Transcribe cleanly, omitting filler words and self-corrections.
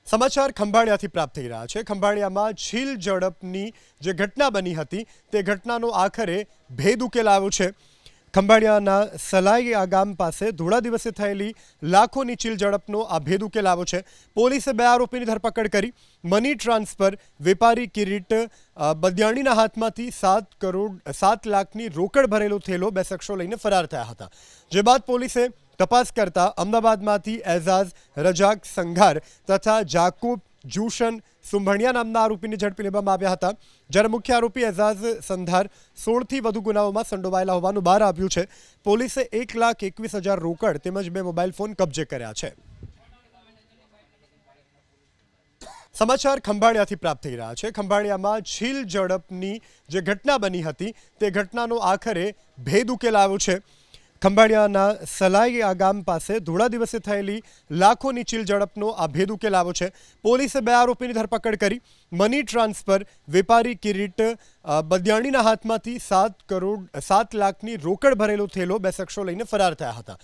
સમાચાર ખંભાળિયાથી પ્રાપ્ત થઈ રહ્યા છે। ખંભાળિયામાં છીલ ઝડપની જે ઘટના બની હતી તે ઘટનાનો આખરે ભેદ ઉકેલ આવ્યો છે। ખંભાળિયાના સલાઈ ગામ પાસે ધોળા દિવસે થયેલી લાખોની છીલ ઝડપનો આ ભેદ ઉકેલ આવ્યો છે। પોલીસે 2 આરોપીની ધરપકડ કરી। મની ટ્રાન્સફર વેપારી કિરીટ બદિયાણીના હાથમાંથી 7 લાખની રોકડ ભરેલો થેલો 2 શખ્સો લઈને ફરાર થયા હતા। જે બાદ પોલીસે तपास करता अमदावादमांथी एजाज रजाक संघार तथा जाकूब जूशन सुंभणिया नामना आरोपीने झड़पी लेवामां આવ્યા હતા। જ્યારે मुख्य आरोपी एजाज संधार 16 વધુ ગુનાઓમાં સંડોવાયેલા હોવાનું બહાર આવ્યું છે। પોલીસે 1,21,000 રોકડ તેમજ 2 મોબાઈલ ફોન કબજે કર્યા છે। સમાચાર ખંભાળિયાથી પ્રાપ્ત થઈ રહ્યા છે। ખંભાળિયામાં છીલ ઝડપની જે ઘટના બની હતી તે ઘટનાનો આખરે ભેદ ઉકેલ આવ્યો છે। ખંભાળિયાના સલાઈ ગામ પાસે ધોળા દિવસે થયેલી લાખોની છીલ ઝડપનો આ ભેદ ઉકેલ આવ્યો છે। પોલીસે 2 આરોપીની ધરપકડ કરી। મની ટ્રાન્સફર વેપારી કિરીટ બદિયાણીના હાથમાંથી 7 લાખની રોકડ ભરેલો થેલો 2 શખ્સો લઈને ફરાર થયા હતા।